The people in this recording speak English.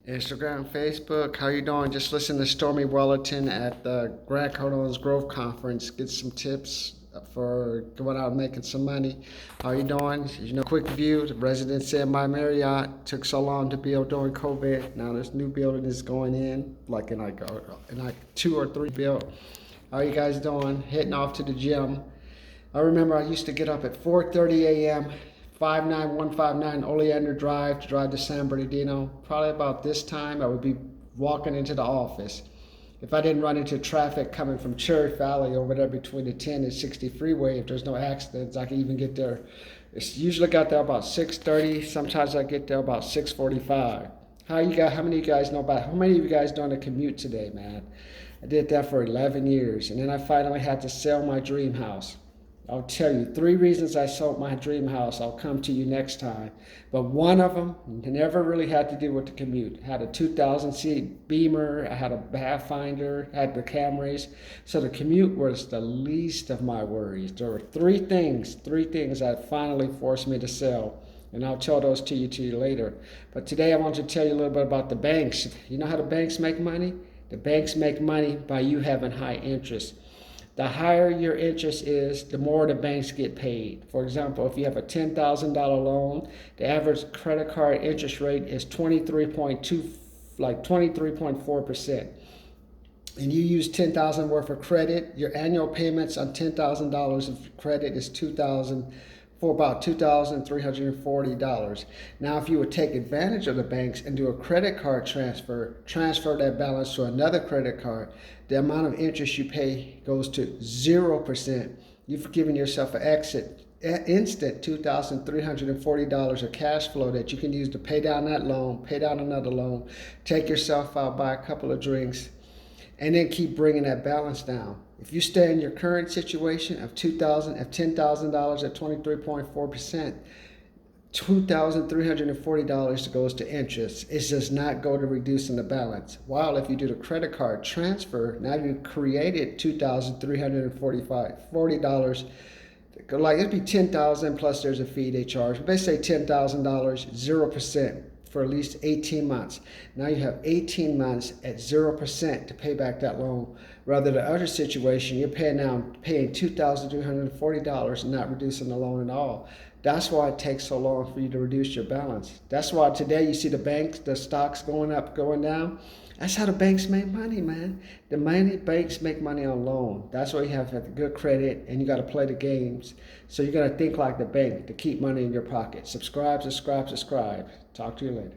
Instagram, Facebook. How you doing? Just listen to Stormy Wellington at the Grant Cardone's Growth Conference. Get some tips for going out and making some money. How you doing? Quick view. The residency at my Marriott took so long to build during COVID. Now this new building is going in, like in like 2 or 3 built. How you guys doing? Heading off to the gym. I remember I used to get up at 4:30 a.m. 59159 Oleander Drive to drive to San Bernardino. Probably about this time I would be walking into the office. If I didn't run into traffic coming from Cherry Valley over there between the 10 and 60 freeway, if there's no accidents, I can even get there. It's usually got there about 6:30. Sometimes I get there about 6:45. How many of you guys doing a commute today, man? I did that for 11 years, and then I finally had to sell my dream house. I'll tell you 3 reasons I sold my dream house. I'll come to you next time. But one of them never really had to do with the commute. I had a 2000-seat Beamer. I had a Pathfinder. I had the Camrys. So the commute was the least of my worries. There were three things that finally forced me to sell. And I'll tell those to you later. But today I want to tell you a little bit about the banks. You know how the banks make money? The banks make money by you having high interest. The higher your interest is, the more the banks get paid. For example, if you have a $10,000 loan, the average credit card interest rate is 23.4%. And you use $10,000 worth of credit, your annual payments on $10,000 of credit is about $2,340. Now, if you would take advantage of the banks and do a credit card transfer that balance to another credit card, the amount of interest you pay goes to 0%. You've given yourself an instant $2,340 of cash flow that you can use to pay down that loan, pay down another loan, take yourself out, buy a couple of drinks, and then keep bringing that balance down. If you stay in your current situation of $10,000 at 23.4%, $2,340 goes to interest. It does not go to reducing the balance. While if you do the credit card transfer, now you've created $2,340. Like it'd be $10,000 plus there's a fee they charge. But they say $10,000, 0%. For at least 18 months. Now you have 18 months at 0% to pay back that loan. Rather the other situation, you're paying $2,340 and not reducing the loan at all. That's why it takes so long for you to reduce your balance. That's why today you see the stocks going up, going down. That's how the banks make money, man. Banks make money on loan. That's why you have to have good credit and you got to play the games. So you got to think like the bank to keep money in your pocket. Subscribe. Talk to you later.